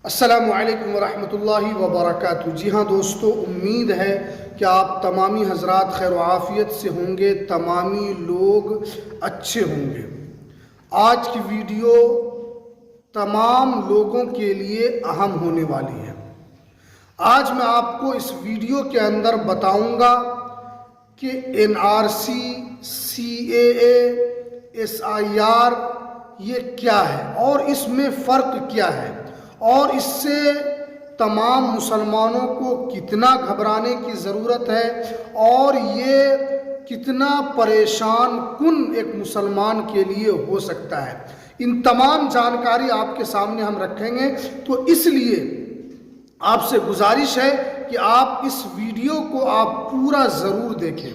अस्सलामु अलैकुम वरहमतुल्लाहि वबरकातुहू। जी हाँ दोस्तों, उम्मीद है कि आप तमामी हजरात खैर आफियत से होंगे, तमामी लोग अच्छे होंगे। आज की वीडियो तमाम लोगों के लिए अहम होने वाली है। आज मैं आपको इस वीडियो के अंदर बताऊंगा कि एनआरसी, सीएए, एसआईआर ये क्या है और इसमें फ़र्क क्या है और इससे तमाम मुसलमानों को कितना घबराने की ज़रूरत है और ये कितना परेशान कुन एक मुसलमान के लिए हो सकता है। इन तमाम जानकारी आपके सामने हम रखेंगे, तो इसलिए आपसे गुजारिश है कि आप इस वीडियो को आप पूरा ज़रूर देखें।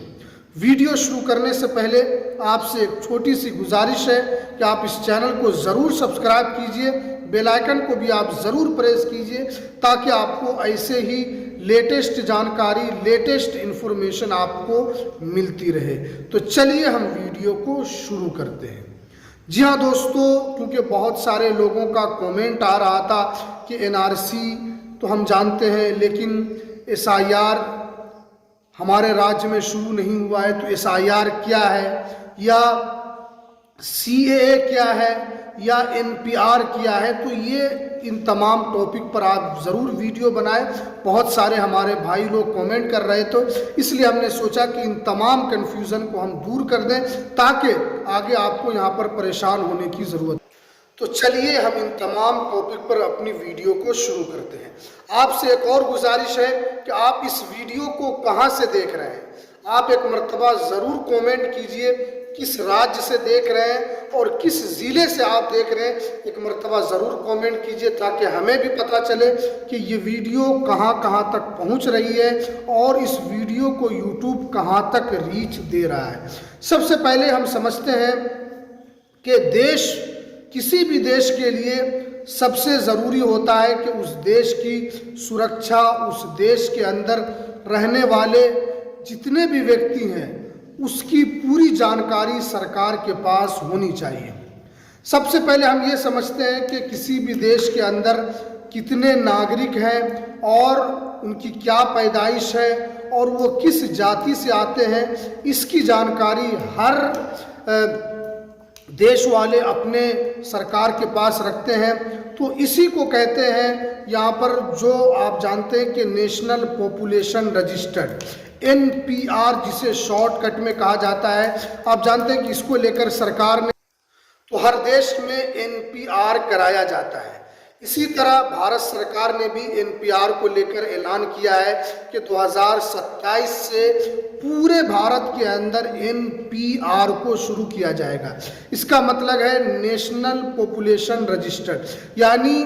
वीडियो शुरू करने से पहले आपसे एक छोटी सी गुजारिश है कि आप इस चैनल को ज़रूर सब्सक्राइब कीजिए, बेल आइकन को भी आप ज़रूर प्रेस कीजिए ताकि आपको ऐसे ही लेटेस्ट जानकारी, लेटेस्ट इन्फॉर्मेशन आपको मिलती रहे। तो चलिए हम वीडियो को शुरू करते हैं। जी हाँ दोस्तों, क्योंकि बहुत सारे लोगों का कमेंट आ रहा था कि एनआरसी तो हम जानते हैं लेकिन एसआईआर हमारे राज्य में शुरू नहीं हुआ है, तो एसआईआर क्या है या सीएए क्या है या एनपीआर क्या है। तो ये इन तमाम टॉपिक पर आप ज़रूर वीडियो बनाएं। बहुत सारे हमारे भाई लोग कमेंट कर रहे थे, इसलिए हमने सोचा कि इन तमाम कन्फ्यूज़न को हम दूर कर दें ताकि आगे आपको यहाँ पर परेशान होने की ज़रूरत। तो चलिए हम इन तमाम टॉपिक पर अपनी वीडियो को शुरू करते हैं। आपसे एक और गुजारिश है कि आप इस वीडियो को कहाँ से देख रहे हैं। आप एक मर्तबा ज़रूर कमेंट कीजिए किस राज्य से देख रहे हैं और किस ज़िले से आप देख रहे हैं। एक मर्तबा ज़रूर कमेंट कीजिए ताकि हमें भी पता चले कि ये वीडियो कहाँ कहाँ तक पहुँच रही है और इस वीडियो को यूट्यूब कहाँ तक रीच दे रहा है। सबसे पहले हम समझते हैं कि किसी भी देश के लिए सबसे ज़रूरी होता है कि उस देश की सुरक्षा, उस देश के अंदर रहने वाले जितने भी व्यक्ति हैं उसकी पूरी जानकारी सरकार के पास होनी चाहिए। सबसे पहले हम ये समझते हैं कि किसी भी देश के अंदर कितने नागरिक हैं और उनकी क्या पैदाइश है और वो किस जाति से आते हैं, इसकी जानकारी हर देश वाले अपने सरकार के पास रखते हैं। तो इसी को कहते हैं यहाँ पर, जो आप जानते हैं कि नेशनल पॉपुलेशन रजिस्टर्ड, एनपीआर जिसे शॉर्टकट में कहा जाता है। आप जानते हैं कि इसको लेकर सरकार ने तो हर देश में एनपीआर कराया जाता है। इसी तरह भारत सरकार ने भी एनपीआर को लेकर ऐलान किया है कि 2027 से पूरे भारत के अंदर एनपीआर को शुरू किया जाएगा। इसका मतलब है नेशनल पॉपुलेशन रजिस्टर्ड, यानी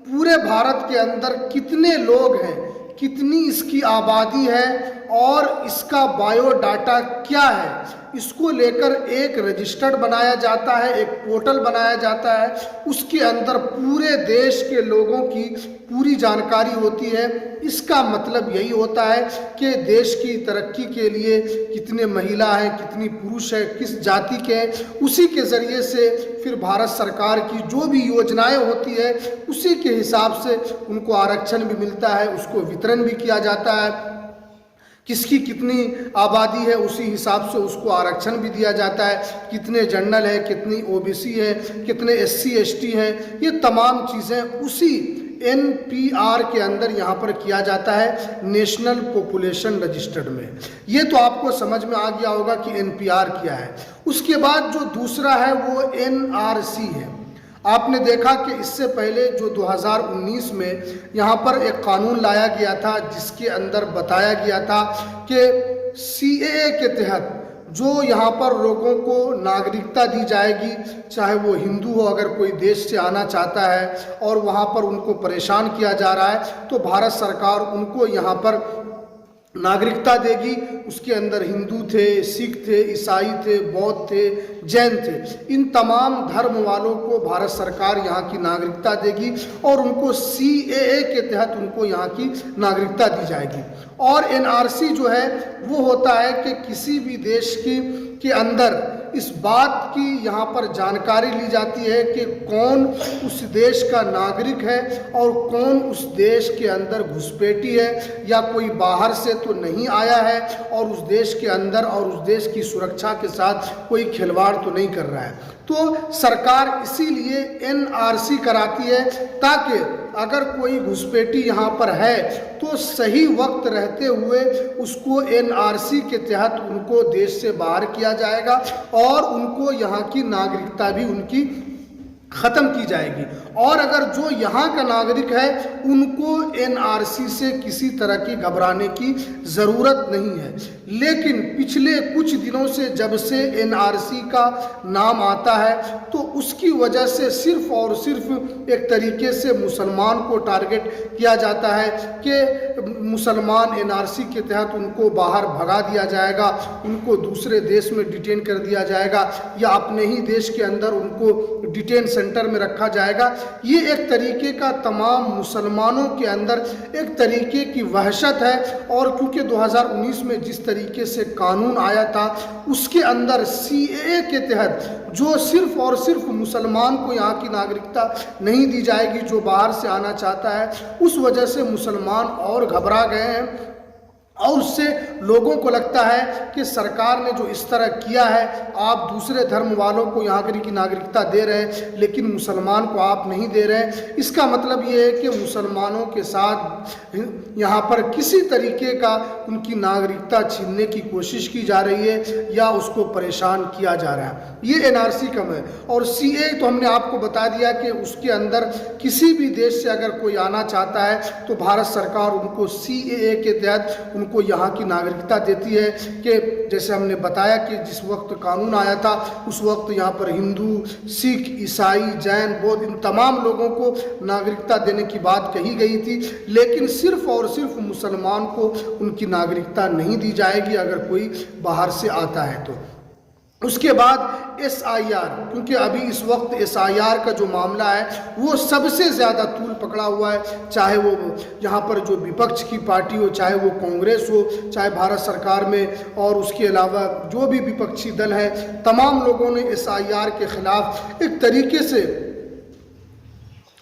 पूरे भारत के अंदर कितने लोग हैं, कितनी इसकी आबादी है और इसका बायोडाटा क्या है, इसको लेकर एक रजिस्टर्ड बनाया जाता है, एक पोर्टल बनाया जाता है। उसके अंदर पूरे देश के लोगों की पूरी जानकारी होती है। इसका मतलब यही होता है कि देश की तरक्की के लिए कितने महिला हैं, कितनी पुरुष है, किस जाति के हैं, उसी के ज़रिए से फिर भारत सरकार की जो भी योजनाएं होती है उसी के हिसाब से उनको आरक्षण भी मिलता है, उसको वितरण भी किया जाता है। किसकी कितनी आबादी है उसी हिसाब से उसको आरक्षण भी दिया जाता है। कितने जनरल है, कितनी ओबीसी है, कितने एससी एसटी है, ये तमाम चीज़ें उसी एनपीआर के अंदर यहाँ पर किया जाता है, नेशनल पॉपुलेशन रजिस्टर्ड में। ये तो आपको समझ में आ गया होगा कि एनपीआर क्या है। उसके बाद जो दूसरा है वो एनआरसी है। आपने देखा कि इससे पहले जो 2019 में यहाँ पर एक कानून लाया गया था जिसके अंदर बताया गया था कि सीएए के तहत जो यहाँ पर लोगों को नागरिकता दी जाएगी, चाहे वो हिंदू हो, अगर कोई देश से आना चाहता है और वहाँ पर उनको परेशान किया जा रहा है तो भारत सरकार उनको यहाँ पर नागरिकता देगी। उसके अंदर हिंदू थे, सिख थे, ईसाई थे, बौद्ध थे, जैन थे, इन तमाम धर्म वालों को भारत सरकार यहाँ की नागरिकता देगी और उनको सीएए के तहत उनको यहाँ की नागरिकता दी जाएगी। और एनआरसी जो है वो होता है कि किसी भी देश के अंदर इस बात की यहाँ पर जानकारी ली जाती है कि कौन उस देश का नागरिक है और कौन उस देश के अंदर घुसपैठी है या कोई बाहर से तो नहीं आया है और उस देश के अंदर और उस देश की सुरक्षा के साथ कोई खिलवाड़ तो नहीं कर रहा है। तो सरकार इसीलिए एनआरसी कराती है ताकि अगर कोई घुसपैठी यहाँ पर है तो सही वक्त रहते हुए उसको एनआरसी के तहत उनको देश से बाहर किया जाएगा और उनको यहाँ की नागरिकता भी उनकी ख़त्म की जाएगी। और अगर जो यहाँ का नागरिक है उनको एनआरसी से किसी तरह की घबराने की ज़रूरत नहीं है। लेकिन पिछले कुछ दिनों से जब से एनआरसी का नाम आता है तो उसकी वजह से सिर्फ और सिर्फ एक तरीके से मुसलमान को टारगेट किया जाता है कि मुसलमान एनआरसी के तहत उनको बाहर भगा दिया जाएगा, उनको दूसरे देश में डिटेन कर दिया जाएगा या अपने ही देश के अंदर उनको डिटेन सेंटर में रखा जाएगा। ये एक तरीके का तमाम मुसलमानों के अंदर एक तरीके की वहशत है। और क्योंकि 2019 में जिस तरीके से कानून आया था उसके अंदर सीएए के तहत जो सिर्फ और सिर्फ मुसलमान को यहाँ की नागरिकता नहीं दी जाएगी जो बाहर से आना चाहता है, उस वजह से मुसलमान और घबरा गए हैं और उससे लोगों को लगता है कि सरकार ने जो इस तरह किया है, आप दूसरे धर्म वालों को यहाँ की नागरिकता दे रहे हैं लेकिन मुसलमान को आप नहीं दे रहे हैं। इसका मतलब ये है कि मुसलमानों के साथ यहाँ पर किसी तरीके का उनकी नागरिकता छीनने की कोशिश की जा रही है या उसको परेशान किया जा रहा है। ये एनआरसी कम है। और सीए तो हमने आपको बता दिया कि उसके अंदर किसी भी देश से अगर कोई आना चाहता है तो भारत सरकार उनको सीएए के तहत को यहाँ की नागरिकता देती है। कि जैसे हमने बताया कि जिस वक्त कानून आया था उस वक्त यहाँ पर हिंदू, सिख, ईसाई, जैन, बौद्ध इन तमाम लोगों को नागरिकता देने की बात कही गई थी, लेकिन सिर्फ और सिर्फ मुसलमान को उनकी नागरिकता नहीं दी जाएगी अगर कोई बाहर से आता है तो। उसके बाद एसआईआर, क्योंकि अभी इस वक्त एसआईआर का जो मामला है वो सबसे ज़्यादा तूल पकड़ा हुआ है, चाहे वो यहाँ पर जो विपक्ष की पार्टी हो, चाहे वो कांग्रेस हो, चाहे भारत सरकार में और उसके अलावा जो भी विपक्षी दल है, तमाम लोगों ने एसआईआर के खिलाफ एक तरीके से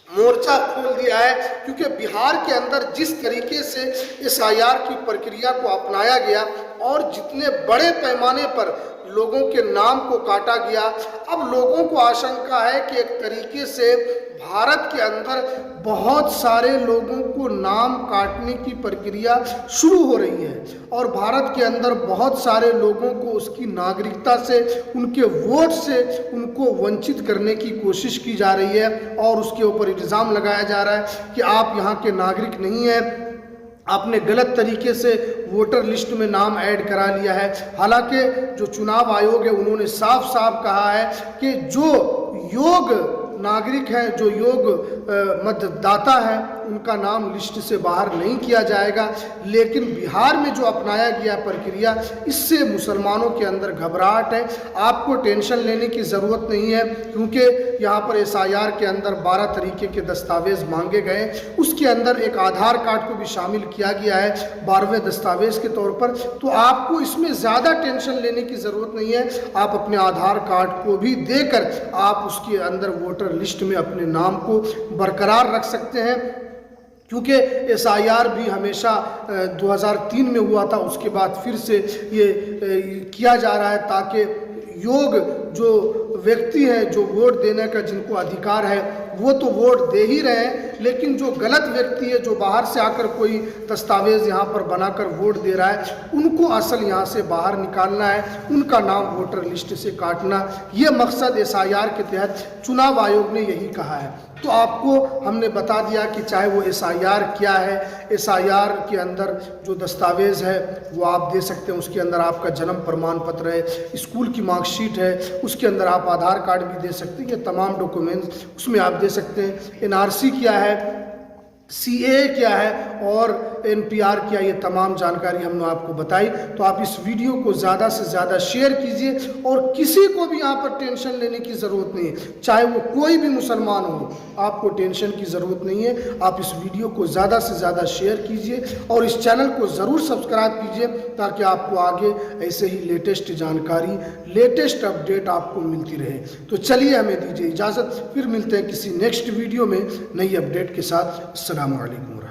मोर्चा खोल दिया है। क्योंकि बिहार के अंदर जिस तरीके से एसआईआर की प्रक्रिया को अपनाया गया और जितने बड़े पैमाने पर लोगों के नाम को काटा गया, अब लोगों को आशंका है कि एक तरीके से भारत के अंदर बहुत सारे लोगों को नाम काटने की प्रक्रिया शुरू हो रही है और भारत के अंदर बहुत सारे लोगों को उसकी नागरिकता से, उनके वोट से उनको वंचित करने की कोशिश की जा रही है और उसके ऊपर इल्ज़ाम लगाया जा रहा है कि आप यहाँ के नागरिक नहीं हैं, आपने गलत तरीके से वोटर लिस्ट में नाम ऐड करा लिया है। हालांकि जो चुनाव आयोग है उन्होंने साफ साफ कहा है कि जो योग्य नागरिक हैं, जो योग्य मतदाता है, उनका नाम लिस्ट से बाहर नहीं किया जाएगा। लेकिन बिहार में जो अपनाया गया प्रक्रिया, इससे मुसलमानों के अंदर घबराहट है। आपको टेंशन लेने की ज़रूरत नहीं है क्योंकि यहाँ पर एसआईआर के अंदर 12 तरीके के दस्तावेज़ मांगे गए, उसके अंदर एक आधार कार्ड को भी शामिल किया गया है 12वें दस्तावेज़ के तौर पर। तो आपको इसमें ज़्यादा टेंशन लेने की ज़रूरत नहीं है। आप अपने आधार कार्ड को भी देकर आप उसके अंदर वोटर लिस्ट में अपने नाम को बरकरार रख सकते हैं। क्योंकि एसआईआर भी हमेशा 2003 में हुआ था, उसके बाद फिर से ये किया जा रहा है ताकि योग्य जो व्यक्ति हैं, जो वोट देने का जिनको अधिकार है वो तो वोट दे ही रहे हैं, लेकिन जो गलत व्यक्ति है, जो बाहर से आकर कोई दस्तावेज़ यहाँ पर बनाकर वोट दे रहा है, उनको असल यहाँ से बाहर निकालना है, उनका नाम वोटर लिस्ट से काटना। ये मकसद एसआईआर के तहत चुनाव आयोग ने यही कहा है। तो आपको हमने बता दिया कि चाहे वो एसआईआर क्या है, एसआईआर के अंदर जो दस्तावेज़ है वो आप दे सकते हैं। उसके अंदर आपका जन्म प्रमाण पत्र है, स्कूल की मार्कशीट है, उसके अंदर आप आधार कार्ड भी दे सकते हैं। ये तमाम डॉक्यूमेंट्स उसमें आप दे सकते हैं। एनआरसी क्या है, CA क्या है और NPR क्या, ये तमाम जानकारी हमने आपको बताई। तो आप इस वीडियो को ज़्यादा से ज़्यादा शेयर कीजिए और किसी को भी यहाँ पर टेंशन लेने की ज़रूरत नहीं है, चाहे वो कोई भी मुसलमान हो, आपको टेंशन की ज़रूरत नहीं है। आप इस वीडियो को ज़्यादा से ज़्यादा शेयर कीजिए और इस चैनल को ज़रूर सब्सक्राइब कीजिए ताकि आपको आगे ऐसे ही लेटेस्ट जानकारी, लेटेस्ट अपडेट आपको मिलती रहे। तो चलिए हमें दीजिए इजाज़त, फिर मिलते हैं किसी नेक्स्ट वीडियो में नई अपडेट के साथ। अस्सलामु अलैकुम।